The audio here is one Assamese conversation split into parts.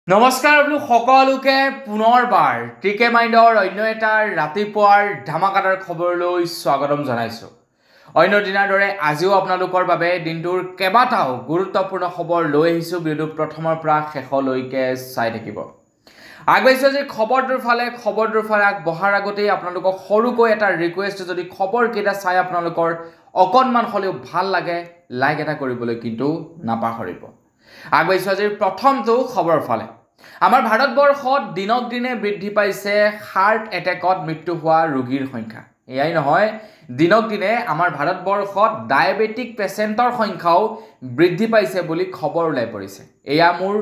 নমস্কাৰ বোলো সকলোকে পুনৰবাৰ টিকে মাইণ্ডৰ অন্য এটা ৰাতিপুৱাৰ ধামাকাদাৰ খবৰলৈ স্বাগতম জনাইছোঁ। অন্য দিনাৰ দৰে আজিও আপোনালোকৰ বাবে দিনটোৰ কেইবাটাও গুৰুত্বপূৰ্ণ খবৰ লৈ আহিছোঁ। ভিডিঅ'টো প্ৰথমৰ পৰা শেষলৈকে চাই থাকিব। আগবাঢ়িছোঁ যে খবৰটোৰ ফালে আগবঢ়াৰ আগতেই আপোনালোকক সৰুকৈ এটা ৰিকুৱেষ্ট, যদি খবৰকেইটা চাই আপোনালোকৰ অকণমান হ'লেও ভাল লাগে লাইক এটা কৰিবলৈ কিন্তু নাপাহৰিব। আগবাঢ়িছোঁ আজিৰ প্ৰথমটো খবৰৰ ফালে। আমাৰ ভাৰতবৰ্ষত দিনক দিনে বৃদ্ধি পাইছে হাৰ্ট এটেকত মৃত্যু হোৱা ৰোগীৰ সংখ্যা। এয়াই নহয়, দিনক দিনে আমাৰ ভাৰতবৰ্ষত ডায়েবেটিক পেচেণ্টৰ সংখ্যাও বৃদ্ধি পাইছে বুলি খবৰ ওলাই পৰিছে। এয়া মোৰ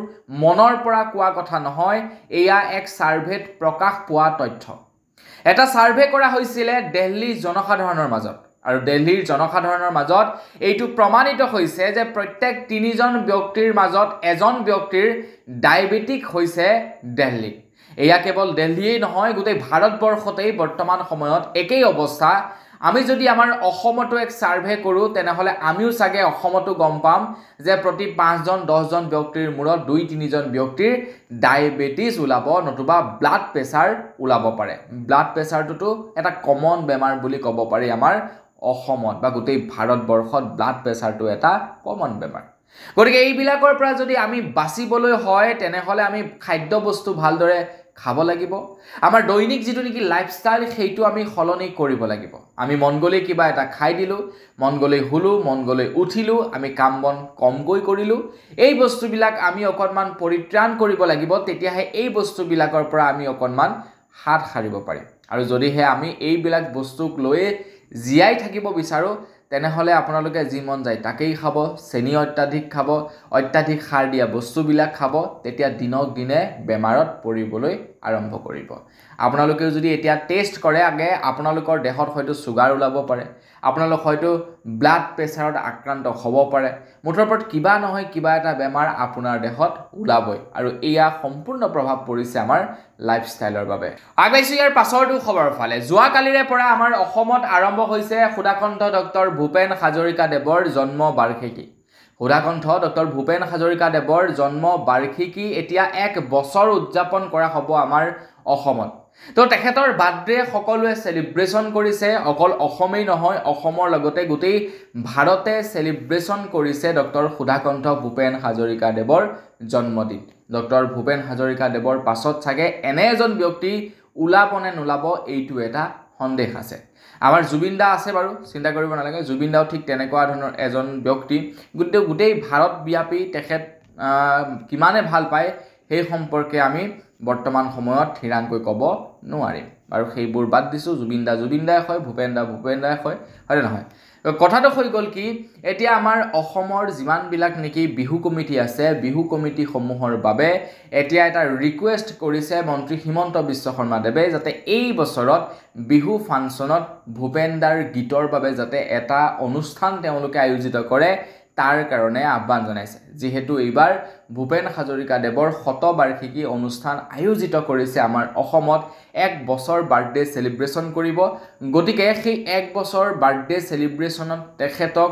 মনৰ পৰা কোৱা কথা নহয়, এয়া এক ছাৰ্ভেত প্ৰকাশ পোৱা তথ্য। এটা ছাৰ্ভে কৰা হৈছিলে দিল্লী জনসাধাৰণৰ মাজত, আৰু দিল্লীৰ জনসাধাৰণৰ মাজত এইটো প্ৰমাণিত হৈছে যে প্ৰত্যেক 3জন ব্যক্তিৰ মাজত এজন ব্যক্তিৰ ডায়েবেটিক হৈছে দিল্লী। এয়া কেৱল দিল্লীয়েই নহয়, গোটেই ভাৰতবৰ্ষতেই বৰ্তমান সময়ত একেই অৱস্থা। আমি যদি আমাৰ অসমতো এক ছাৰ্ভে কৰোঁ তেনেহ'লে আমিও চাগে অসমতো গম পাম যে প্ৰতি 5জন 10জন ব্যক্তিৰ মূৰত 2-3জন ব্যক্তিৰ ডায়েবেটিছ ওলাব, নতুবা ব্লাড প্ৰেছাৰ ওলাব পাৰে। ব্লাড প্ৰেছাৰটোতো এটা কমন বেমাৰ বুলি ক'ব পাৰি। আমাৰ অসমত বা গোটেই ভাৰতবৰ্ষত ব্লাড প্ৰেছাৰটো এটা কমন বেমাৰ। গতিকে এইবিলাকৰ পৰা যদি আমি বাচিবলৈ হয় তেনেহ'লে আমি খাদ্য বস্তু ভালদৰে খাব লাগিব। আমাৰ দৈনিক যিটো নেকি লাইফষ্টাইল সেইটো আমি সলনি কৰিব লাগিব। আমি মন গ'লেই কিবা এটা খাই দিলোঁ, মন গ'লেই শুলোঁ, মন গ'লেই উঠিলোঁ, আমি কাম বন কমকৈ কৰিলোঁ। এই বস্তুবিলাক আমি অকণমান পৰিত্ৰাণ কৰিব লাগিব, তেতিয়াহে এই বস্তুবিলাকৰ পৰা আমি অকণমান হাত সাৰিব পাৰিম। আৰু যদিহে আমি এইবিলাক বস্তুক লৈয়ে জীয়াই থাকিব বিচাৰোঁ তেনেহ'লে আপোনালোকে যি মন যায় তাকেই খাব, চেনি অত্যাধিক খাব, অত্যাধিক সাৰ দিয়া বস্তুবিলাক খাব, তেতিয়া দিনক দিনে বেমাৰত পৰিবলৈ আৰম্ভ কৰিব। আপোনালোকেও যদি এতিয়া টেষ্ট কৰে, আগে আপোনালোকৰ দেহত হয়তো চুগাৰ ওলাব পাৰে, আপোনালোক হয়তো ব্লাড প্ৰেছাৰত আক্ৰান্ত হ'ব পাৰে, মুঠৰ ওপৰত কিবা নহয় কিবা এটা বেমাৰ আপোনাৰ দেহত ওলাবই, আৰু এয়া সম্পূৰ্ণ প্ৰভাৱ পৰিছে আমাৰ লাইফষ্টাইলৰ বাবে। আগবাঢ়িছোঁ ইয়াৰ পাছৰটো খবৰৰ ফালে। যোৱাকালিৰে পৰা আমাৰ অসমত আৰম্ভ হৈছে সুধাকণ্ঠ ডক্টৰ ভূপেন হাজৰিকাদেৱৰ জন্ম বাৰ্ষিকী। সুধাকণ্ঠ ডক্টৰ ভূপেন হাজৰিকাদেৱৰ জন্ম বাৰ্ষিকী এতিয়া 1 বছৰ উদযাপন কৰা হ'ব আমাৰ অসমত। তো তেখেতৰ বাৰ্থডে সকলোৱে চেলিব্ৰেশ্যন কৰিছে। অকল অসমেই নহয়, অসমৰ লগতে গোটেই ভাৰতে চেলিব্ৰেশ্যন কৰিছে ডক্টৰ সুধাকণ্ঠ ভূপেন হাজৰিকাদেৱৰ জন্মদিন। ডক্টৰ ভূপেন হাজৰিকাদেৱৰ পাছত চাগে এনে এজন ব্যক্তি ওলাব নে নোলাব এইটো এটা সন্দেহ আছে। আমাৰ জুবিন দা আছে বাৰু, চিন্তা কৰিব নালাগে। জুবিন দাও ঠিক তেনেকুৱা ধৰণৰ এজন ব্যক্তি। গোটেই ভাৰতব্যাপী তেখেত কিমানে ভাল পায় সেই সম্পৰ্কে আমি বৰ্তমান সময়ত থিৰাংকৈ ক'ব নোৱাৰিম। আৰু সেইবোৰ বাদ দিছোঁ, জুবিন দাই হয়, ভূপেন দাই হয়, হয়নে নহয়? কথাটো হৈ গ'ল কি, এতিয়া আমাৰ অসমৰ যিমানবিলাক নেকি বিহু কমিটি আছে, বিহু কমিটিসমূহৰ বাবে এতিয়া এটা ৰিকুৱেষ্ট কৰিছে মন্ত্ৰী হিমন্ত বিশ্ব শৰ্মাদেৱে, যাতে এই বছৰত বিহু ফাংচনত ভূপেন দাৰ গীতৰ বাবে যাতে এটা অনুষ্ঠান তেওঁলোকে আয়োজিত কৰে, তাৰ কাৰণে আহ্বান জনাইছে। যিহেতু এইবাৰ ভূপেন হাজৰিকাদেৱৰ শতবাৰ্ষিকী অনুষ্ঠান আয়োজিত কৰিছে আমাৰ অসমত, 1 বছৰ বাৰ্থডে চেলিব্ৰেশ্যন কৰিব। গতিকে সেই 1 বছৰ বাৰ্থডে চেলিব্ৰেশ্যনত তেখেতক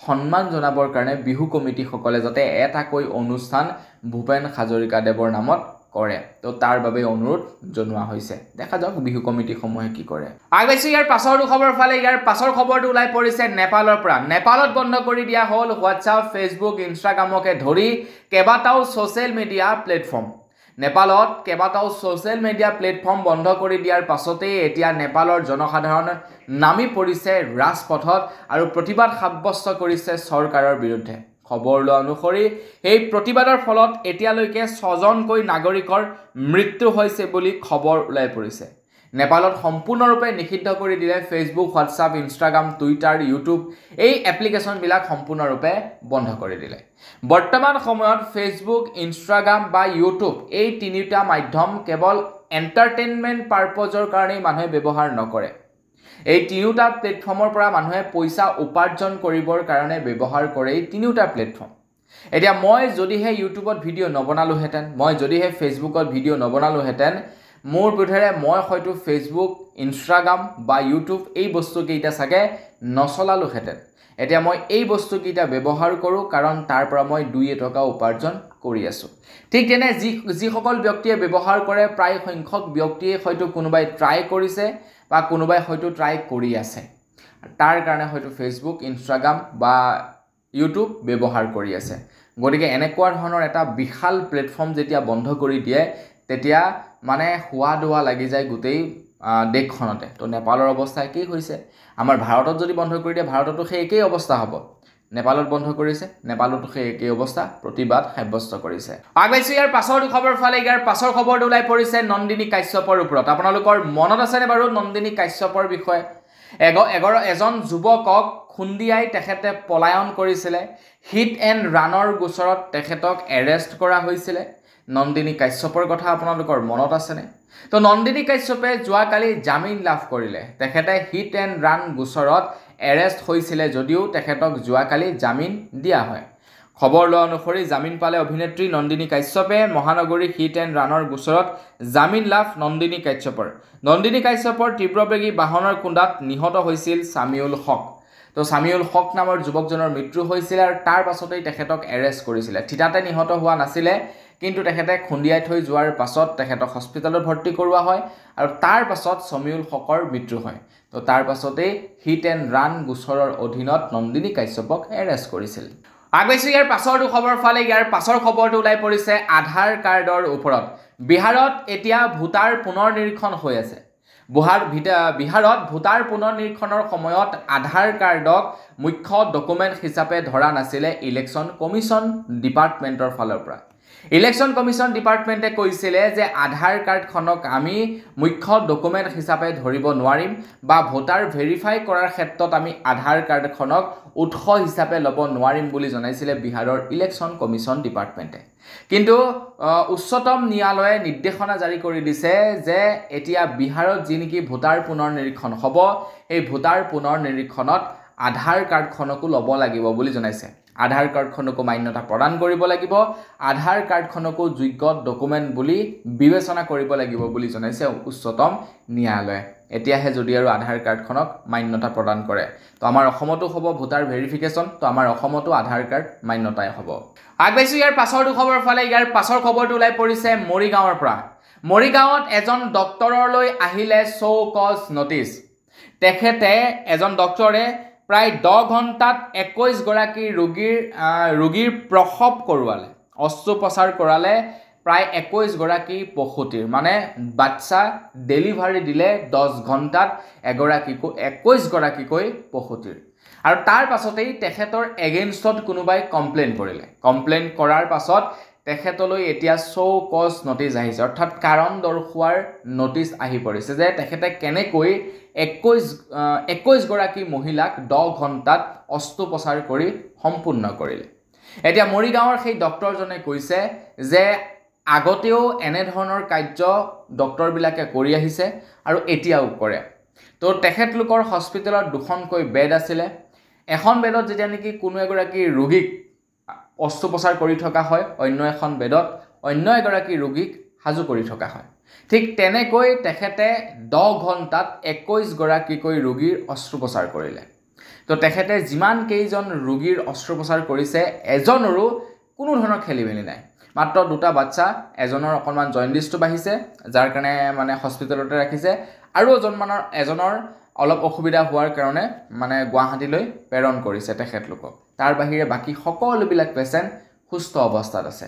সন্মান জনাবৰ কাৰণে বিহু কমিটিসকলে যাতে এটাকৈ অনুষ্ঠান ভূপেন হাজৰিকাদেৱৰ নামত কৰে, তো তাৰ বাবে অনুৰোধ জনোৱা হৈছে। দেখা যাওক বিহু কমিটিসমূহে কি কৰে। আগবাঢ়িছোঁ ইয়াৰ পাছৰ খবৰৰ ফালে। ইয়াৰ পাছৰ খবৰটো ওলাই পৰিছে নেপালৰ পৰা। নেপালত বন্ধ কৰি দিয়া হ'ল হোৱাটছআপ, ফেচবুক, ইনষ্টাগ্ৰামকে ধৰি কেইবাটাও ছ'চিয়েল মিডিয়া প্লেটফৰ্ম। নেপালত কেইবাটাও ছ'চিয়েল মিডিয়া প্লেটফৰ্ম বন্ধ কৰি দিয়াৰ পাছতেই এতিয়া নেপালৰ জনসাধাৰণ নামি পৰিছে ৰাজপথত আৰু প্ৰতিবাদ সাব্যস্ত কৰিছে চৰকাৰৰ বিৰুদ্ধে। খবৰ লোৱা অনুসৰি এই প্ৰতিবাদৰ ফলত এতিয়ালৈকে 6জনকৈ নাগৰিকৰ মৃত্যু হৈছে বুলি খবৰ ওলাই পৰিছে। নেপালত সম্পূৰ্ণৰূপে নিষিদ্ধ কৰি দিলে Facebook, WhatsApp, Instagram, Twitter, YouTube এই এপ্লিকেশ্যনবিলাক সম্পূৰ্ণৰূপে বন্ধ কৰি দিলে। বৰ্তমান সময়ত ফেচবুক, ইনষ্টাগ্ৰাম বা ইউটিউব এই 3টা মাধ্যম কেৱল এণ্টাৰটেইনমেণ্ট পাৰপজৰ কাৰণেই মানুহে ব্যৱহাৰ নকৰে। এই 3টা প্লেটফৰ্মৰ পৰা মানুহে পইচা উপাৰ্জন কৰিবৰ কাৰণে ব্যৱহাৰ কৰে এই 3টা প্লেটফৰ্ম। এতিয়া মই যদিহে ইউটিউবত ভিডিঅ' নবনালোহেঁতেন, মই যদিহে ফেচবুকত ভিডিঅ' নবনালোহেঁতেন, মোৰ বোধেৰে মই হয়তো ফেচবুক, ইনষ্টাগ্ৰাম বা ইউটিউব এই বস্তুকেইটা চাগে নচলালোহেঁতেন। এতিয়া মই এই বস্তুকেইটা ব্যৱহাৰ কৰোঁ কাৰণ তাৰ পৰা মই 2 টকা উপাৰ্জন কৰি আছোঁ ঠিক তেনে যিসকল ব্যক্তিয়ে ব্যৱহাৰ কৰে প্ৰায় সংখ্যক ব্যক্তিয়ে হয়তো কোনোবাই ট্ৰাই কৰিছে বা কোনোবাই হয়তো ট্ৰাই কৰি আছে তাৰ কাৰণে হয়তো ফেচবুক ইনষ্টাগ্ৰাম বা ইউটিউব ব্যৱহাৰ কৰি আছে গতিকে এনেকুৱা ধৰণৰ এটা বিশাল প্লেটফৰ্ম যেতিয়া বন্ধ কৰি দিয়ে তেতিয়া মানে হোৱা দোৱা লাগি যায় গোটেই দেশখনতে তো নেপালৰ অৱস্থা কি হৈছে আমাৰ ভাৰতত যদি বন্ধ কৰি দিয়ে ভাৰততো সেই একেই অৱস্থা হ'ব নেপালত বন্ধ কৰিছে নেপালতো সেই একেই অৱস্থা প্ৰতিবাদ সাব্যস্ত কৰিছে আগবাইছো ইয়াৰ পাছৰ খবৰ ফালে ইয়াৰ পাছৰ খবৰটো ওলাই পৰিছে নন্দিনী কাশ্যপৰ ওপৰত আপোনালোকৰ মনত আছেনে বাৰু নন্দিনী কাশ্যপৰ বিষয়ে এজন যুৱকক খুন্দিয়াই তেখেতে পলায়ন কৰিছিলে হিট এণ্ড ৰানৰ গোচৰত তেখেতক এৰেষ্ট কৰা হৈছিলে নন্দিনী কাশ্যপৰ কথা আপোনালোকৰ মনত আছেনে তো নন্দিনী কাশ্যপে যোৱাকালি জামিন লাভ কৰিলে তেখেতে হিট এণ্ড ৰান গোচৰত এৰেষ্ট হৈছিলে যদিও তেখেতক যোৱাকালি জামিন দিয়া হয় খবৰ লোৱা অনুসৰি জামিন পালে অভিনেত্ৰী নন্দিনী কাশ্যপে মহানগৰী হিট এণ্ড ৰানৰ গোচৰত জামিন লাভ নন্দিনী কাশ্যপৰ তীব্ৰবেগী বাহনৰ খুন্দাত নিহত হৈছিল সামিউল হক তো সামিউল হক নামৰ যুৱকজনৰ মৃত্যু হৈছিল আৰু তাৰ পাছতেই তেখেতক এৰেষ্ট কৰিছিলে থিতাতে নিহত হোৱা নাছিলে কিন্তু তেখেতে খুন্দিয়াই থৈ যোৱাৰ পাছত তেখেতক হস্পিটেলত ভৰ্তি কৰোৱা হয় আৰু তাৰ পাছত সামিউল হকৰ মৃত্যু হয় তো তাৰ পাছতেই হিট এণ্ড ৰান গোচৰৰ অধীনত নন্দিনী কাশ্যপক এৰেষ্ট কৰিছিল আগবাইছো ইয়াৰ পাছৰ খবৰ ফালে ইয়াৰ পাছৰ খবৰটো ওলাই পৰিছে আধাৰ কাৰ্ডৰ ওপৰত বিহাৰত এতিয়া ভোটাৰ পুনৰ নিৰীক্ষণ হৈ আছে বিহাৰত ভোটাৰ পুনৰ নিৰীক্ষণৰ সময়ত আধাৰ কাৰ্ডক মুখ্য ডকুমেণ্ট হিচাপে ধৰা নাছিলে ইলেকশ্যন কমিশ্যন ডিপাৰ্টমেণ্টৰ ফালৰ পৰা ইলেকশ্যন কমিশ্যন ডিপাৰ্টমেণ্টে কৈছিলে যে আধাৰ কাৰ্ডখনক আমি মুখ্য ডকুমেণ্ট হিচাপে ধৰিব নোৱাৰিম বা ভোটাৰ ভেৰিফাই কৰাৰ ক্ষেত্ৰত আমি আধাৰ কাৰ্ডখনক উৎস হিচাপে ল'ব নোৱাৰিম বুলি জনাইছিলে বিহাৰৰ ইলেকশ্যন কমিশ্যন ডিপাৰ্টমেণ্টে কিন্তু উচ্চতম ন্যায়ালয়ে নিৰ্দেশনা জাৰি কৰি দিছে যে এতিয়া বিহাৰত যি নেকি ভোটাৰ পুনৰ নিৰীক্ষণ হ'ব এই ভোটাৰ পুনৰ নিৰীক্ষণত আধাৰ কাৰ্ডখনকো ল'ব লাগিব বুলি জনাইছে আধাৰ কাৰ্ডখনকো মান্যতা প্ৰদান কৰিব লাগিব আধাৰ কাৰ্ডখনকো যোগ্য ডকুমেণ্ট বুলি বিবেচনা কৰিব লাগিব বুলি জনাইছে উচ্চতম ন্যায়ালয়ে এতিয়াহে যদি আৰু আধাৰ কাৰ্ডখনক মান্যতা প্ৰদান কৰে তো আমাৰ অসমতো হ'ব ভোটাৰ ভেৰিফিকেশ্যন তো আমাৰ অসমতো আধাৰ কাৰ্ড মান্যতাই হ'ব আগবাইছো ইয়াৰ পাছৰ খবৰ ফালে ইয়াৰ পাছৰ খবৰটো ওলাই পৰিছে মৰিগাঁৱৰ পৰা মৰিগাঁৱত এজন ডক্টৰলৈ আহিলে শো কজ নটিচ তেখেতে এজন ডক্টৰে প্ৰায় 10 ঘণ্টাত 21 গৰাকী ৰোগীৰ প্ৰসৱ কৰোৱালে অস্ত্ৰোপচাৰ কৰালে প্ৰায় 21 গৰাকী পশুটিৰ মানে বাচ্চা ডেলিভাৰী দিলে 10 ঘণ্টাত 21 গৰাকীকৈ পশুটিৰ আৰু তাৰ পাছতেই তেখেতৰ এগেইনষ্টত কোনোবাই কমপ্লেইন কৰিলে কমপ্লেইন কৰাৰ পাছত তেখেতলৈ এতিয়া শো কজ নটিচ আহিছে অৰ্থাৎ কাৰণ দৰ্শোৱাৰ নটিচ আহি পৰিছে যে তেখেতে কেনেকৈ 21 গৰাকী মহিলাক 10 ঘণ্টাত অস্ত্ৰোপচাৰ কৰি সম্পূৰ্ণ কৰিলে এতিয়া মৰিগাঁৱৰ সেই ডক্টৰজনে কৈছে যে আগতেও এনে ধৰণৰ কাৰ্য ডক্টৰবিলাকে কৰি আহিছে আৰু এতিয়াও কৰে তো তেখেতলোকৰ হস্পিটেলত দুখনকৈ বেড আছিলে এখন বেডত যেতিয়া নেকি কোনো এগৰাকী ৰোগীক অস্ত্ৰোপচাৰ কৰি থকা হয় অন্য এখন বেডত অন্য এগৰাকী ৰোগীক হাজু কৰি থকা হয় ঠিক তেনেকৈ তেখেতে 10 ঘণ্টাত 21 গৰাকীকৈ ৰোগীৰ অস্ত্ৰোপচাৰ কৰিলে তো তেখেতে যিমান কেইজন ৰোগীৰ অস্ত্ৰোপচাৰ কৰিছে এজনৰো কোনো ধৰণৰ খেলিমেলি নাই মাত্ৰ দুটা বাচ্চা এজনৰ অকণমান জণ্ডিছটো বাঢ়িছে যাৰ কাৰণে মানে হস্পিটেলতে ৰাখিছে আৰু এজনৰ অলপ অসুবিধা হোৱাৰ কাৰণে মানে গুৱাহাটীলৈ প্ৰেৰণ কৰিছে তেখেতলোকক তাৰ বাহিৰে বাকি সকলোবিলাক পেচেণ্ট সুস্থ অৱস্থাত আছে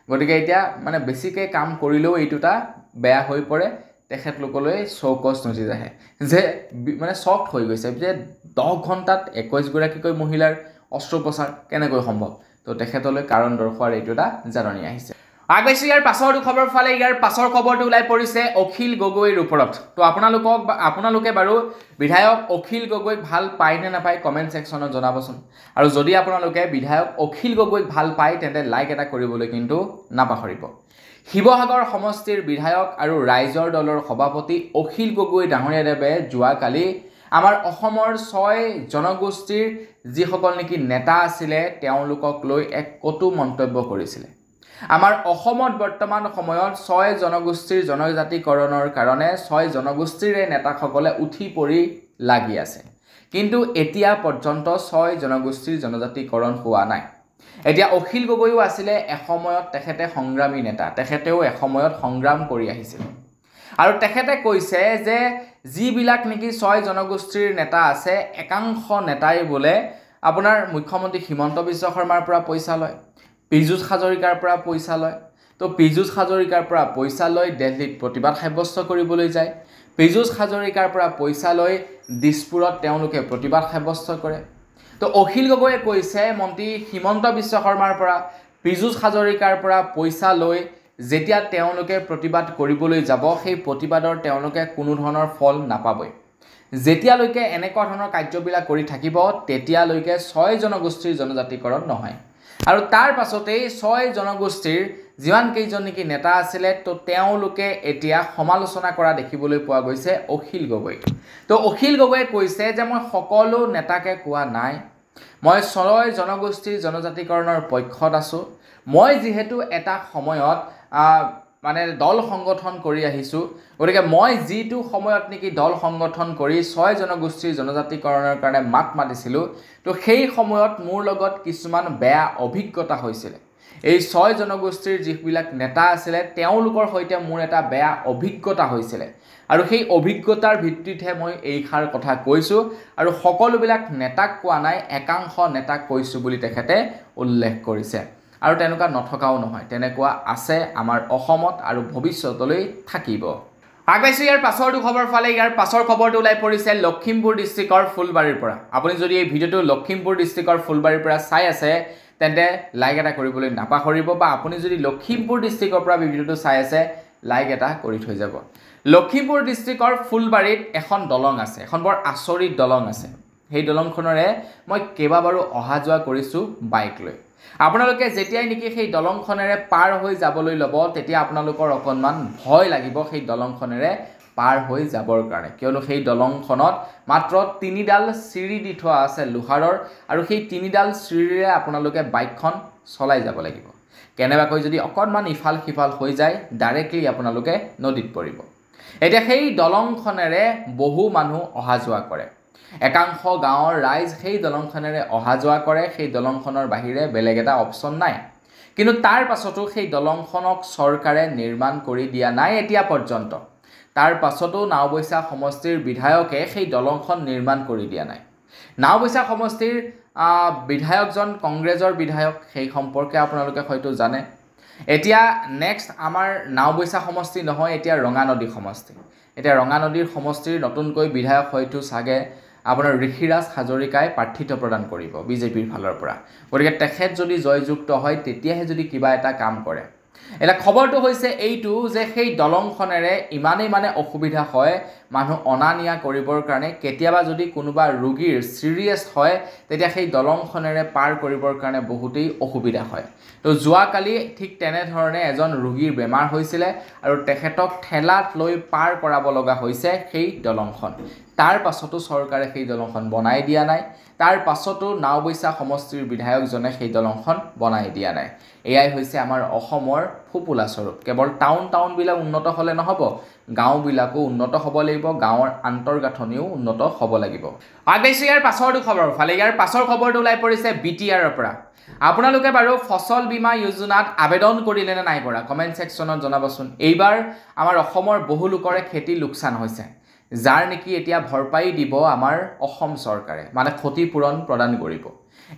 গতিকে এতিয়া মানে বেছিকৈ কাম কৰিলেও এইটোটা বেয়া হৈ পৰে তেখেতলোকলৈ শো কজ নটিচ আহে যে মানে শ্বকড হৈ গৈছে যে 10 ঘণ্টাত 21 গৰাকীকৈ মহিলাৰ অস্ত্ৰোপচাৰ কেনেকৈ সম্ভৱ তো তেখেতলৈ কাৰণ দৰ্শোৱাৰ এইটোটা জাননী আহিছে আগবাইছো ইয়াৰ পাছৰ খবৰ ফালে ইয়াৰ পাছৰ খবৰটো ওলাই পৰিছে অখিল গগৈৰ ওপৰত তো আপোনালোকে বাৰু বিধায়ক অখিল গগৈক ভাল পায় নে নাপায় কমেণ্ট ছেকশ্যনত জনাবচোন আৰু যদি আপোনালোকে বিধায়ক অখিল গগৈক ভাল পায় তেন্তে লাইক এটা কৰিবলৈ কিন্তু নাপাহৰিব শিৱসাগৰ সমষ্টিৰ বিধায়ক আৰু ৰাইজৰ দলৰ সভাপতি অখিল গগৈ ডাঙৰীয়াদেৱে যোৱাকালি আমাৰ অসমৰ 6 জনগোষ্ঠীৰ যিসকল নেকি নেতা আছিলে তেওঁলোকক লৈ এক কটু মন্তব্য কৰিছিলে আমাৰ অসমত বৰ্তমান সময়ত 6 জনগোষ্ঠীৰ জনজাতিকৰণৰ কাৰণে 6 জনগোষ্ঠীৰে নেতাসকলে উঠি পৰি লাগি আছে কিন্তু এতিয়া পৰ্যন্ত 6 জনগোষ্ঠীৰ জনজাতিকৰণ হোৱা নাই এতিয়া অখিল গগৈও আছিলে এসময়ত তেখেতে সংগ্ৰামী নেতা, তেখেতেও এসময়ত সংগ্ৰাম কৰি আহিছিল আৰু তেখেতে কৈছে যে যিবিলাক নেকি 6 জনগোষ্ঠীৰ নেতা আছে একাংশ নেতাই বোলে আপোনাৰ মুখ্যমন্ত্ৰী হিমন্ত বিশ্ব শৰ্মাৰ পৰা পইচা লয়, পীযুষ হাজৰিকাৰ পৰা পইচা লয়। তো পীযুষ হাজৰিকাৰ পৰা পইচা লৈ দিল্লীত প্ৰতিবাদ সাব্যস্ত কৰিবলৈ যায়, পীযুষ হাজৰিকাৰ পৰা পইচা লৈ দিছপুৰত তেওঁলোকে প্ৰতিবাদ সাব্যস্ত কৰে। তো অখিল গগৈয়ে কৈছে মন্ত্ৰী হিমন্ত বিশ্ব শৰ্মাৰ পৰা পীযুষ হাজৰিকাৰ পৰা পইচা লৈ যেতিয়া তেওঁলোকে প্ৰতিবাদ কৰিবলৈ যাব সেই প্ৰতিবাদৰ তেওঁলোকে কোনো ধৰণৰ ফল নাপাবই। যেতিয়ালৈকে এনেকুৱা ধৰণৰ কাৰ্যবিলাক কৰি থাকিব তেতিয়ালৈকে 6 জনগোষ্ঠীৰ জনজাতিকৰণ নহয়। আৰু তাৰ পাছতেই 6 জনগোষ্ঠীৰ যিমান কেইজন নেকি নেতা আছিলে তো তেওঁলোকে এতিয়া সমালোচনা কৰা দেখিবলৈ পোৱা গৈছে অখিল গগৈ। তো অখিল গগৈয়ে কৈছে যে মই সকলো নেতাকে কোৱা নাই, মই 6 জনগোষ্ঠীৰ জনজাতিকৰণৰ পক্ষত আছোঁ। মই যিহেতু এটা সময়ত মানে দল সংগঠন কৰি আহিছোঁ, গতিকে মই যিটো সময়ত নেকি দল সংগঠন কৰি 6 জনগোষ্ঠীৰ জনজাতিকৰণৰ কাৰণে মাত মাতিছিলোঁ তো সেই সময়ত মোৰ লগত কিছুমান বেয়া অভিজ্ঞতা হৈছিলে। এই 6 জনগোষ্ঠীৰ যিবিলাক নেতা আছিলে তেওঁলোকৰ সৈতে মোৰ এটা বেয়া অভিজ্ঞতা হৈছিলে আৰু সেই অভিজ্ঞতাৰ ভিত্তিতহে মই এইষাৰ কথা কৈছোঁ আৰু সকলোবিলাক নেতাক কোৱা নাই, একাংশ নেতাক কৈছোঁ বুলি তেখেতে উল্লেখ কৰিছে। আৰু তেনেকুৱা নথকাও নহয়, তেনেকুৱা আছে আমাৰ অসমত আৰু ভৱিষ্যতলৈ থাকিব। আগবাইছোঁ ইয়াৰ পাছৰটো খবৰ ফালে। ইয়াৰ পাছৰ খবৰটো ওলাই পৰিছে লখিমপুৰ ডিষ্ট্ৰিক্টৰ ফুলবাৰীৰ পৰা। আপুনি যদি এই ভিডিঅ'টো লখিমপুৰ ডিষ্ট্ৰিক্টৰ ফুলবাৰীৰ পৰা চাই আছে তেন্তে লাইক এটা কৰিবলৈ নাপাহৰিব, বা আপুনি যদি লখিমপুৰ ডিষ্ট্ৰিক্টৰ পৰা ভিডিঅ'টো চাই আছে লাইক এটা কৰি থৈ যাব। লখিমপুৰ ডিষ্ট্ৰিক্টৰ ফুলবাৰীত এখন দলং আছে, এখন বৰ আচৰিত দলং আছে। সেই দলংখনেৰে মই কেইবাবাৰো অহা যোৱা কৰিছোঁ বাইক লৈ। আপোনালোকে যেতিয়াই নেকি সেই দলংখনেৰে পাৰ হৈ যাবলৈ ল'ব তেতিয়া আপোনালোকৰ অকণমান ভয় লাগিব সেই দলংখনেৰে পাৰ হৈ যাবৰ কাৰণে, কিয়নো সেই দলংখনত মাত্ৰ 3ডাল চিৰি দি থোৱা আছে লোহাৰৰ আৰু সেই 3ডাল চিৰিৰে আপোনালোকে বাইকখন চলাই যাব লাগিব। কেনেবাকৈ যদি অকণমান ইফাল সিফাল হৈ যায় ডাইৰেক্টলি আপোনালোকে নদীত পৰিব। এতিয়া সেই দলংখনেৰে বহু মানুহ অহা যোৱা কৰে, একাংশ গাঁৱৰ ৰাইজ সেই দলংখনেৰে অহা যোৱা কৰে, সেই দলংখনৰ বাহিৰে বেলেগ এটা অপশ্যন নাই। কিন্তু তাৰ পাছতো সেই দলংখনক চৰকাৰে নিৰ্মাণ কৰি দিয়া নাই এতিয়া পৰ্যন্ত। তাৰ পাছতো নাওবৈচা সমষ্টিৰ বিধায়কে সেই দলংখন নিৰ্মাণ কৰি দিয়া নাই। নাওবৈচা সমষ্টিৰ বিধায়কজন কংগ্ৰেছৰ বিধায়ক, সেই সম্পৰ্কে আপোনালোকে হয়তো জানে। এতিয়া নেক্সট আমাৰ নাওবৈচা সমষ্টি নহয়, এতিয়া ৰঙানদী সমষ্টি। এতিয়া ৰঙানদীৰ সমষ্টিৰ নতুনকৈ বিধায়ক হয়তো চাগে আপোনাৰ ঋষিৰাজ হাজৰিকাই প্ৰাৰ্থিত্ব প্ৰদান কৰিব বিজেপিৰ ফালৰ পৰা। গতিকে তেখেত যদি জয়যুক্ত হয় তেতিয়াহে যদি কিবা এটা কাম কৰে। এটা খবৰটো হৈছে এইটো যে সেই দলংখনেৰে ইমানেই মানে অসুবিধা হয় মানুহ অনা নিয়া কৰিবৰ কাৰণে। কেতিয়াবা যদি কোনোবা ৰোগীৰ চিৰিয়াছ হয় তেতিয়া সেই দলংখনেৰে পাৰ কৰিবৰ কাৰণে বহুতেই অসুবিধা হয়। তো যোৱাকালি ঠিক তেনেধৰণে এজন ৰোগীৰ বেমাৰ হৈছিলে আৰু তেখেতক ঠেলাত লৈ পাৰ কৰাব লগা হৈছে সেই দলংখন। তাৰ পাছতো চৰকাৰে সেই দলংখন বনাই দিয়া নাই, তাৰ পাছতো নাওবৈচা সমষ্টিৰ বিধায়কজনে সেই দলংখন বনাই দিয়া নাই। এয়াই হৈছে আমাৰ অসমৰ ফুপুলা স্বৰূপ। কেৱল টাউনবিলাক উন্নত হ'লে নহ'ব, গাঁওবিলাকো উন্নত হ'ব লাগিব, গাঁৱৰ আন্তঃগাঁথনিও উন্নত হ'ব লাগিব। আগবাইছোঁ ইয়াৰ পাছৰটো খবৰ ফালে। ইয়াৰ পাছৰ খবৰটো ওলাই পৰিছে BTRৰ পৰা। আপোনালোকে বাৰু ফচল বীমা যোজনাত আবেদন কৰিলে নে নাই কৰা কমেণ্ট ছেকশ্যনত জনাবচোন। এইবাৰ আমাৰ অসমৰ বহু লোকৰে খেতি লোকচান হৈছে, যাৰ নেকি এতিয়া ভৰপাই দিব আমাৰ অসম চৰকাৰে, মানে ক্ষতিপূৰণ প্ৰদান কৰিব।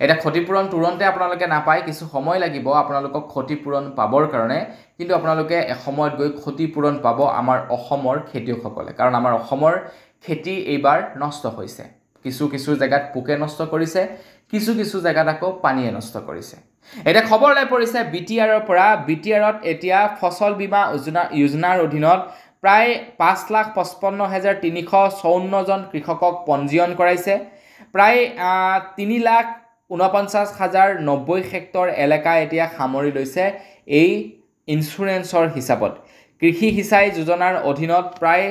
এটা ক্ষতিপূৰণ তুৰন্তে আপোনালোকে নাপায়, কিছু সময় লাগিব আপোনালোকক ক্ষতিপূৰণ পাবৰ কাৰণে, কিন্তু আপোনালোকে এসময়ত গৈ ক্ষতিপূৰণ পাব আমাৰ অসমৰ খেতিয়কসকলে। কাৰণ আমাৰ অসমৰ খেতি এইবাৰ নষ্ট হৈছে, কিছু জেগাত পোকে নষ্ট কৰিছে, কিছু জেগাত আকৌ পানীয়ে নষ্ট কৰিছে। এতিয়া খবৰ ওলাই পৰিছে BTRৰ পৰা। BTRত এতিয়া ফচল বীমা যোজনাৰ অধীনত প্ৰায় 5,55,354জন কৃষকক পঞ্জীয়ন কৰাইছে। প্ৰায় 3,49,090 হেক্টৰ এলেকা এতিয়া সামৰি লৈছে এই ইঞ্চুৰেঞ্চৰ হিচাপত। কৃষি সিঁচাই যোজনাৰ অধীনত প্ৰায়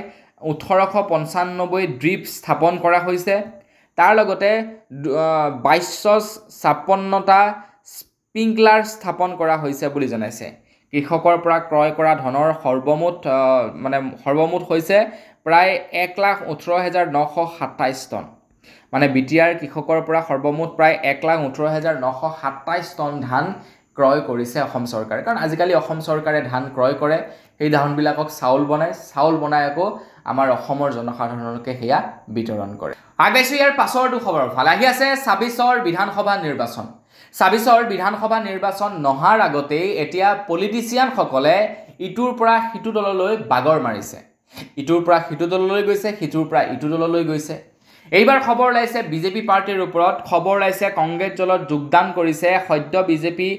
1,895 ড্ৰিপ স্থাপন কৰা হৈছে। তাৰ লগতে 2,256টা স্প্ৰিংকলাৰ স্থাপন কৰা হৈছে বুলি জনাইছে। কৃষকৰ পৰা ক্ৰয় কৰা ধনৰ সৰ্বমুঠ হৈছে প্ৰায় 1,18,927 টন। মানে বিটিআৰ কৃষকৰ পৰা সৰ্বমুঠ প্ৰায় 1,18,927 টন ধান ক্ৰয় কৰিছে অসম চৰকাৰে। কাৰণ আজিকালি অসম চৰকাৰে ধান ক্ৰয় কৰে, সেই ধানবিলাকক চাউল বনাই আকৌ আমাৰ অসমৰ জনসাধাৰণকে সেয়া বিতৰণ কৰে। আগবাইছোঁ ইয়াৰ পাছৰটো খবৰৰ ফালে। আহি আছে 26ৰ বিধানসভা নিৰ্বাচন। 26ৰ বিধানসভা নিৰ্বাচন নহাৰ আগতেই এতিয়া পলিটিচিয়ানসকলে ইটোৰ পৰা সিটো দললৈ বাগৰ মাৰিছে। ইটোৰ পৰা সিটো দললৈ গৈছে, সিটোৰ পৰা ইটো দললৈ গৈছে। এইবাৰ খবৰ ওলাইছে বিজেপি পাৰ্টিৰ ওপৰত। খবৰ ওলাইছে কংগ্ৰেছ দলত যোগদান কৰিছে সদ্য বিজেপি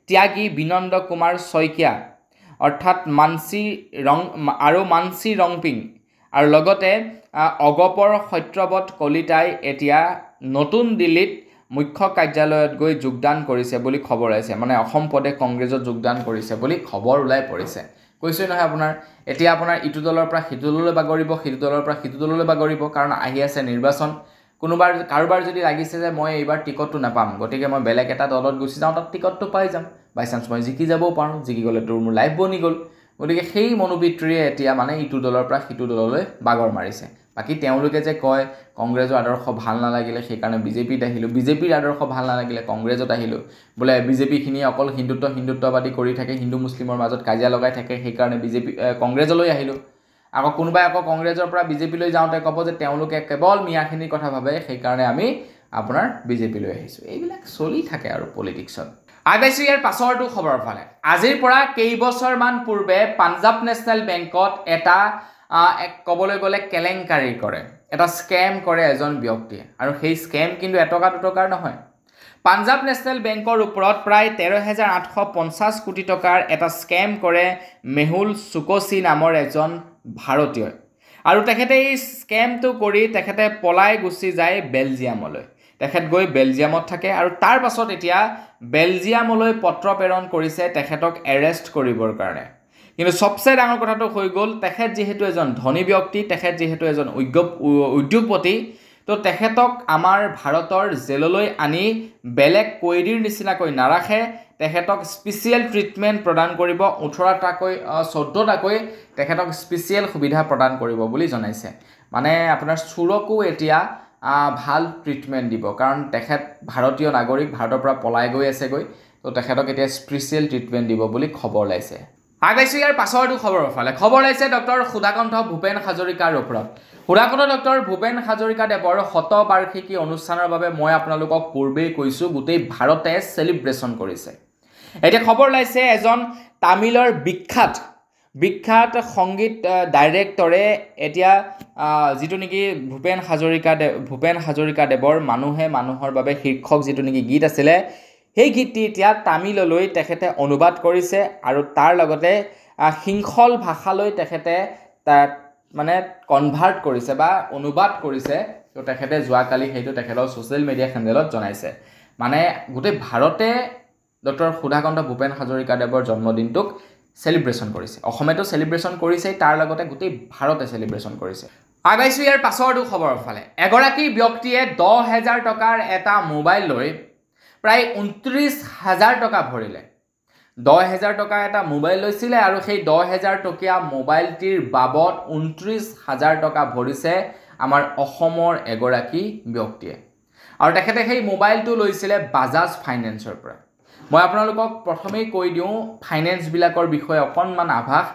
ত্যাগী বিনন্দ কুমাৰ শইকীয়া অৰ্থাৎ মানসী ৰংপিং আৰু লগতে অগপৰ সত্যব্ৰত কলিতাই এতিয়া নতুন দিল্লীত মুখ্য কাৰ্যালয়ত গৈ যোগদান কৰিছে বুলি খবৰ ওলাইছে। মানে অসম প্ৰদেশ কংগ্ৰেছত যোগদান কৰিছে বুলি খবৰ ওলাই পৰিছে। কৈছোঁ নহয় আপোনাৰ, এতিয়া আপোনাৰ ইটো দলৰ পৰা সিটো দললৈ বাগৰিব, সিটো দলৰ পৰা সিটো দললৈ বাগৰিব, কাৰণ আহি আছে নিৰ্বাচন। কাৰোবাৰ যদি লাগিছে যে মই এইবাৰ টিকটটো নাপাম, গতিকে মই বেলেগ এটা দলত গুচি যাওঁ, তাত টিকটটো পাই যাম, বাই চান্স মই জিকি যাবও পাৰোঁ, জিকি গ'লে তোৰ মোৰ লাইফ বনি গ'ল। গতিকে সেই মনোবৃত্তিৰে এতিয়া মানে ইটো দলৰ পৰা সিটো দললৈ বাগৰ মাৰিছে। বাকী তেওঁলোকে যে কয় কংগ্ৰেছৰ আদৰ্শ ভাল নালাগিলে সেইকাৰণে বিজেপিত আহিলোঁ, বিজেপিৰ আদৰ্শ ভাল নালাগিলে কংগ্ৰেছত আহিলোঁ, বোলে বিজেপিখিনিয়ে অকল হিন্দুত্ববাদী কৰি থাকে, হিন্দু মুছলিমৰ মাজত কাজিয়া লগাই থাকে, সেইকাৰণে কংগ্ৰেছলৈ আহিলোঁ। আকৌ কোনোবাই আকৌ কংগ্ৰেছৰ পৰা বিজেপিলৈ যাওঁতে ক'ব যে তেওঁলোকে কেৱল মিয়াখিনিৰ কথা ভাবে, সেইকাৰণে আমি আপোনাৰ বিজেপিলৈ আহিছোঁ। এইবিলাক চলি থাকে আৰু পলিটিক্সত। আগবাইছোঁ ইয়াৰ পাছৰটো খবৰৰ ফালে। আজিৰ পৰা কেইবছৰমান পূৰ্বে পাঞ্জাৱ নেশ্যনেল বেংকত এটা ক'বলৈ গ'লে কেলেংকাৰী কৰে, এটা স্কেম কৰে এজন ব্যক্তিয়ে, আৰু সেই স্কেম কিন্তু এটকা দুটকাৰ নহয়। পাঞ্জাৱ নেশ্যনেল বেংকৰ ওপৰত প্ৰায় 13,850 কোটি টকাৰ এটা স্কেম কৰে মেহুল চুকচি নামৰ এজন ভাৰতীয়ই, আৰু তেখেতে এই স্কেমটো কৰি তেখেতে পলাই গুচি যায় বেলজিয়ামলৈ। তেখেত গৈ বেলজিয়ামত থাকে, আৰু তাৰ পাছত এতিয়া বেলজিয়ামলৈ পত্ৰ প্ৰেৰণ কৰিছে তেখেতক এৰেষ্ট কৰিবৰ কাৰণে। কিন্তু সবচে ডাঙৰ কথাটো হৈ গ'ল, তেখেত যিহেতু এজন ধনী ব্যক্তি, তেখেত যিহেতু এজন উদ্যোগপতি, তো তেখেতক আমাৰ ভাৰতৰ জেললৈ আনি বেলেগ কৈদীৰ নিচিনাকৈ নাৰাখে, তেখেতক স্পেচিয়েল ট্ৰিটমেণ্ট প্ৰদান কৰিব, 14টাকৈ তেখেতক স্পেচিয়েল সুবিধা প্ৰদান কৰিব বুলি জনাইছে। মানে আপোনাৰ চোৰকো এতিয়া ভাল ট্ৰিটমেণ্ট দিব, কাৰণ তেখেত ভাৰতীয় নাগৰিক, ভাৰতৰ পৰা পলাই গৈ আছেগৈ, তো তেখেতক এতিয়া স্পেচিয়েল ট্ৰিটমেণ্ট দিব বুলি খবৰ ওলাইছে। আগবাইছোঁ ইয়াৰ পাছৰটো খবৰৰ ফালে। খবৰ ওলাইছে ডক্টৰ সুধাকণ্ঠ ভূপেন হাজৰিকাৰ ওপৰত। সুধাকণ্ঠ ডক্টৰ ভূপেন হাজৰিকা দেৱৰ শতবাৰ্ষিকী অনুষ্ঠানৰ বাবে মই আপোনালোকক পূৰ্বেই কৈছোঁ গোটেই ভাৰতে চেলিব্ৰেশ্যন কৰিছে। এতিয়া খবৰ ওলাইছে এজন তামিলৰ বিখ্যাত সংগীত ডাইৰেক্টৰে এতিয়া যিটো নেকি ভূপেন হাজৰিকা দেৱৰ মানুহে মানুহৰ বাবে শীৰ্ষক যিটো নেকি গীত আছিলে, সেই গীতটি এতিয়া তামিললৈ তেখেতে অনুবাদ কৰিছে, আৰু তাৰ লগতে সিংহল ভাষালৈ তেখেতে তাত মানে কনভাৰ্ট কৰিছে বা অনুবাদ কৰিছে। তো তেখেতে যোৱাকালি সেইটো তেখেতৰ ছ'চিয়েল মিডিয়া হেণ্ডেলত জনাইছে। মানে গোটেই ভাৰতে ডক্টৰ সুধাকণ্ঠ ভূপেন হাজৰিকা দেৱৰ জন্মদিনটোক চেলিব্ৰেশ্যন কৰিছে। অসমেতো চেলিব্ৰেশ্যন কৰিছেই, তাৰ লগতে গোটেই ভাৰতে চেলিব্ৰেশ্যন কৰিছে। আগবাইছোঁ ইয়াৰ পাছৰটো খবৰৰ ফালে। এগৰাকী ব্যক্তিয়ে 10,000 টকাৰ এটা মোবাইল লৈ প্ৰায় 29,000 টকা ভৰিলে। 10,000 টকা এটা মোবাইল লৈছিলে, আৰু সেই 10,000 টকীয়া মোবাইলটিৰ বাবদ 29,000 টকা ভৰিছে আমাৰ অসমৰ এগৰাকী ব্যক্তিয়ে, আৰু তেখেতে সেই মোবাইলটো লৈছিলে বাজাজ ফাইনেন্সৰ পৰা। মই আপোনালোকক প্ৰথমেই কৈ দিওঁ ফাইনেন্সবিলাকৰ বিষয়ে অকণমান আভাস।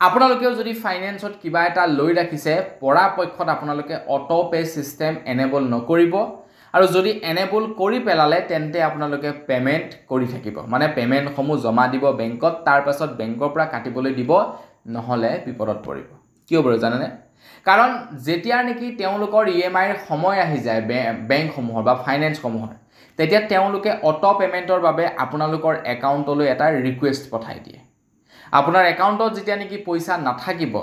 আপোনালোকেও যদি ফাইনেন্সত কিবা এটা লৈ ৰাখিছে, পৰাপক্ষত আপোনালোকে অটো পে' ছিষ্টেম এনেবল নকৰিব, আৰু যদি এনেবল কৰি পেলালে তেন্তে আপোনালোকে পে'মেণ্ট কৰি থাকিব, মানে পে'মেণ্টসমূহ জমা দিব বেংকত, তাৰ পাছত বেংকৰ পৰা কাটিবলৈ দিব, নহ'লে বিপদত পৰিব। কিয় বাৰু জানেনে? কাৰণ যেতিয়া নেকি তেওঁলোকৰ EMIৰ সময় আহি যায় বেংকসমূহৰ বা ফাইনেন্সসমূহৰ, তেতিয়া তেওঁলোকে অটো পে'মেণ্টৰ বাবে আপোনালোকৰ একাউণ্টলৈ এটা ৰিকুৱেষ্ট পঠাই দিয়ে। আপোনাৰ একাউণ্টত যেতিয়া নেকি পইচা নাথাকিব,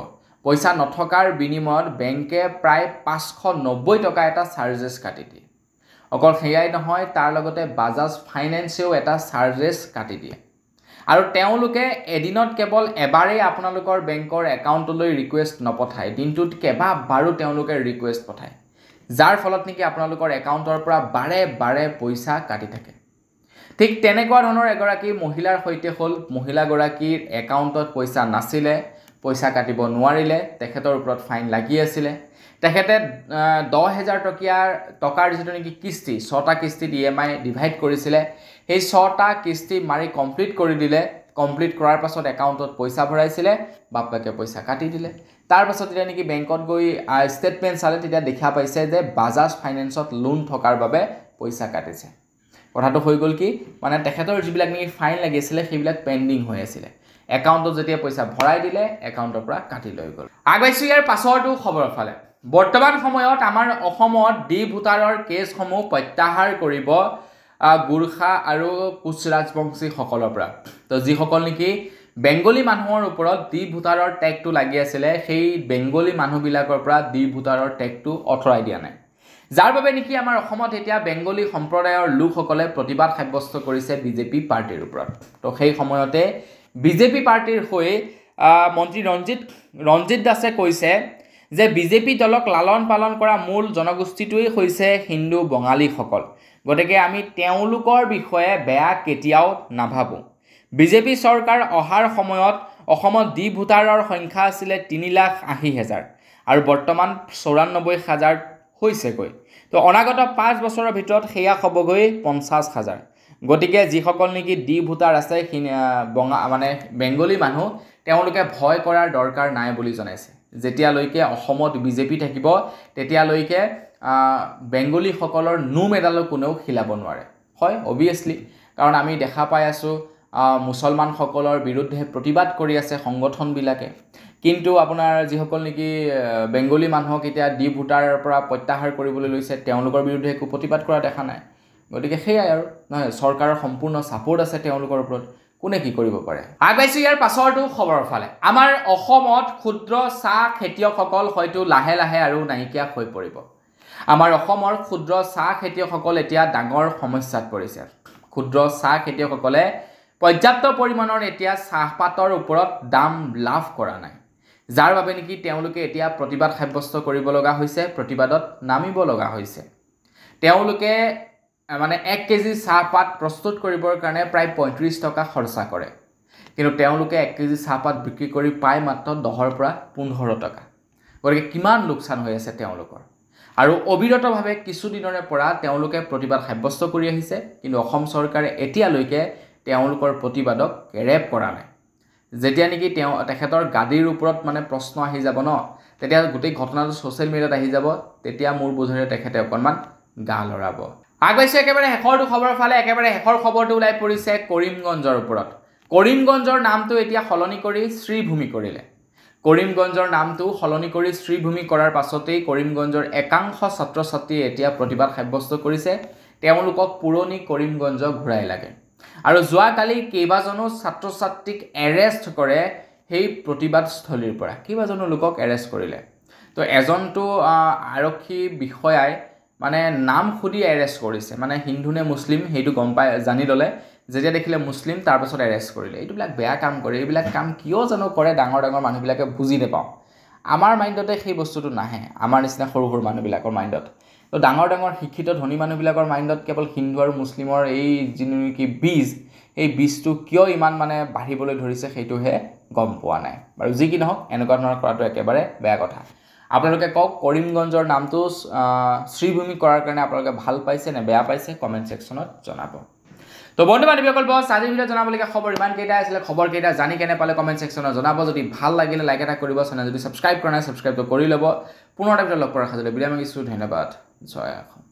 পইচা নথকাৰ বিনিময়ত বেংকে প্ৰায় 590 টকা এটা চাৰ্জেছ কাটি দিয়ে। অকল সেয়াই নহয়, তাৰ লগতে বাজাজ ফাইনেন্সেও এটা চাৰ্জেছ কাটি দিয়ে, আৰু তেওঁলোকে এদিনত কেৱল এবাৰেই আপোনালোকৰ বেংকৰ একাউণ্টলৈ ৰিকুৱেষ্ট নপঠায়, দিনটোত কেইবাবাৰো তেওঁলোকে ৰিকুৱেষ্ট পঠায়, যাৰ ফলত নেকি আপোনালোকৰ একাউণ্টৰ পৰা বাৰে বাৰে পইচা কাটি থাকে। ঠিক তেনেকুৱা ধৰণৰ এগৰাকী মহিলাৰ সৈতে হ'ল। মহিলাগৰাকীৰ একাউণ্টত পইচা নাছিলে, পইচা কাটিব নোৱাৰিলে, তেখেতৰ ওপৰত ফাইন লাগি আছিলে। তেখেতে 10,000 টকাৰ যিটো নেকি কিস্তি 6টা কিস্তিত EMI ডিভাইড কৰিছিলে সেই 6টা কিস্তি মাৰি কমপ্লিট কৰি দিলে কমপ্লিট কৰাৰ পাছত একাউণ্টত পইচা ভৰাইছিলে বাপকে পইচা কাটি দিলে তাৰ পাছত যেতিয়া নেকি বেংকত গৈ ষ্টেটমেন্ট চালে তেতিয়া দেখা পাইছে যে বাজাজ ফাইনেন্সত লোন থকাৰ বাবে পইচা কাটিছে কথাটো হৈ গল কি মানে তেখেতৰ যিবিলাক নেকি ফাইন লাগিছিল সেইবিলাক পেন্ডিং হৈ আছিল একাউণ্টত যেতিয়া পইচা ভৰাই দিলে একাউণ্টৰ পৰা কাটি লৈ গল আগবাইছো ইয়াৰ পাছৰটো খবৰ ফালে বৰ্তমান সময়ত আমাৰ অসমত ডি ভোটাৰৰ কেছসমূহ প্ৰত্যাহাৰ কৰিব গুৰখা আৰু কুচ ৰাজবংশী সকলৰ পৰা তো যিসকল নেকি বেংগলী মানুহৰ ওপৰত ডি ভোটাৰৰ ট্যাগটো লাগি আছিল সেই বেংগলী মানুহবিলাকৰ পৰা ডি ভোটাৰৰ ট্যাগটো অথৰাই দিয়া নাই যাৰ বাবে নেকি আমাৰ অসমত এতিয়া বেংগলী সম্প্ৰদায়ৰ লোকসকলে প্ৰতিবাদ সাব্যস্ত কৰিছে বিজেপি পাৰ্টিৰ ওপৰত তো সেই সময়তে বিজেপি পাৰ্টিৰ হৈ মন্ত্ৰী ৰঞ্জিত দাসে কৈছে যে বিজেপি দলক লালন পালন কৰা মূল জনগোষ্ঠীটোই হৈছে হিন্দু বঙালীসকল গতিকে আমি তেওঁলোকৰ বিষয়ে বেয়া কেতিয়াও নাভাবো বিজেপি চৰকাৰ অহাৰ সময়ত অসমত ডি ভোটাৰৰ সংখ্যা আছিল 3,80,000 আৰু বৰ্তমান 94,000 হৈছেগৈ তো অনাগত 5 বছৰৰ ভিতৰত সেয়া হ'বগৈ 50,000 গতিকে যিসকল নেকি ডি ভোটাৰ আছে মানে বেংগলী মানুহ তেওঁলোকে ভয় কৰাৰ দৰকাৰ নাই বুলি জনাইছে যেতিয়ালৈকে অসমত বিজেপি থাকিব তেতিয়ালৈকে বেংগলী সকলৰ নো মেডালো কোনেও খিলাব নোৱাৰে হয় অবিয়াসলি কাৰণ আমি দেখা পাই আছো মুছলমান সকলৰ বিৰুদ্ধে প্ৰতিবাদ কৰি আছে সংগঠনবিলাকে কিন্তু আপোনাৰ যিসকল নেকি বেংগলী মানুহক এতিয়া ডি ভোটাৰৰ পৰা প্ৰত্যাহাৰ কৰিবলৈ লৈছে তেওঁলোকৰ বিৰুদ্ধে একো প্ৰতিবাদ কৰা দেখা নাই গতিকে সেইয়াই আৰু নহয় চৰকাৰৰ সম্পূৰ্ণ সাপোৰ্ট আছে তেওঁলোকৰ ওপৰত কোনে কি কৰিব পাৰে আগবাইছো ইয়াৰ পাছৰটো খবৰৰ ফালে আমাৰ অসমত ক্ষুদ্ৰ চাহ খেতিয়কসকল হয়তো লাহে লাহে আৰু নাইকিয়া হৈ পৰিব আমাৰ অসমৰ ক্ষুদ্ৰ চাহ খেতিয়কসকল এতিয়া ডাঙৰ সমস্যাত পৰিছে ক্ষুদ্ৰ চাহ খেতিয়কসকলে পৰ্যাপ্ত পৰিমাণৰ এতিয়া চাহপাতৰ ওপৰত দাম লাভ কৰা নাই যাৰ বাবে নেকি তেওঁলোকে এতিয়া প্ৰতিবাদ সাব্যস্ত কৰিব লগা হৈছে প্ৰতিবাদত নামিব লগা হৈছে তেওঁলোকে মানে 1 কেজি চাহপাত প্ৰস্তুত কৰিবৰ কাৰণে প্ৰায় 35 টকা খৰচা কৰে কিন্তু তেওঁলোকে 1 কেজি চাহপাত বিক্ৰী কৰি পায় মাত্ৰ 10 পৰা 15 টকা গতিকে কিমান লোকচান হৈ আছে তেওঁলোকৰ আৰু অবিৰতভাৱে কিছু দিনৰে পৰা তেওঁলোকে প্ৰতিবাদ সাব্যস্ত কৰি আহিছে কিন্তু অসম চৰকাৰে এতিয়ালৈকে তেওঁলোকৰ প্ৰতিবাদক ৰেপ কৰা নাই যেতিয়া নেকি তেখেতৰ গাদীৰ ওপৰত মানে প্ৰশ্ন আহি যাব ন তেতিয়া গোটেই ঘটনাটো সোশ্যাল মিডিয়াত আহি যাব তেতিয়া মোৰ বুধৰে তেখেতে অকনমান গা লৰাব আগবাইছে একেবাৰে হেখৰটো খবৰৰ ফালে একেবাৰে হেখৰ খবৰটো ওলাই পৰিছে কৰিমগঞ্জৰ ওপৰত কৰিমগঞ্জৰ নামটো এতিয়া হলনি কৰি শ্ৰীভূমি কৰিলে কৰিমগঞ্জৰ নামটো হলনি কৰি শ্ৰীভূমি কৰাৰ পাছতেই কৰিমগঞ্জৰ একাংশ ছাত্ৰ ছাত্ৰীয়ে এতিয়া প্ৰতিবাদ সাব্যস্ত কৰিছে তেওঁলোকক পুৰণি কৰিমগঞ্জ ঘূৰাই লাগে আৰু যোৱাকালি কেইবাজনো ছাত্ৰ ছাত্ৰীক এৰেষ্ট কৰে সেই প্ৰতিবাদস্থলীৰ পৰা কেইবাজনো লোকক এৰেষ্ট কৰিলে তো এজনটো আৰক্ষী বিষয়াই মানে নাম খুদি এৰেষ্ট কৰিছে মানে হিন্দু নে মুছলিম হেইটো গম পাই জানি ললে যেতিয়া দেখিলে মুছলিম তাৰ পাছত এৰেষ্ট কৰিলে এইবিলাক বেয়া কাম কৰে এইবিলাক কাম কিয় জানো কৰে ডাঙৰ ডাঙৰ মানুহবিলাকে বুজি নেপাও আমাৰ মাইণ্ডতে সেই বস্তুটো নাহে আমাৰ নিচিনা সৰু সৰু মানুহবিলাকৰ মাইণ্ডত তো ডাঙৰ ডাঙৰ শিক্ষিত ধনী মানুহবিলাকৰ মাইণ্ডত কেৱল হিন্দু আৰু মুছলিমৰ এই যিটো কি বীজ এই বীজটো কিয় ইমান মানে বাঢ়িবলৈ ধৰিছে সেইটোহে গম পোৱা নাই বাৰু যি কি নহওক এনেকুৱা ধৰণৰ কৰাটো একেবাৰে বেয়া কথা আপোনালোকে কক কৰিমগঞ্জৰ নামটো শ্ৰীভূমি কৰাৰ কাৰণে আপোনালোকে ভাল পাইছে নে বেয়া পাইছে কমেন্ট সেকশনত জনাব তো বন্ধু বান্ধৱীসকল বস আজি ভিডিও জনাবলগীয়া খবৰ ইমান কেইটা আছিল খবৰ কেইটা জানি কেনে পালে কমেন্ট সেকশনত জনাব যদি ভাল লাগিলে লাইক এটা কৰিব চেনেল যদি সাবস্ক্ৰাইব কৰা নাই সাবস্ক্ৰাইব কৰি ল'ব পুনৰ এটা ভিডিও লগ কৰাৰ খাজলে বিদায় মাগিছো ধন্যবাদ জয় অসম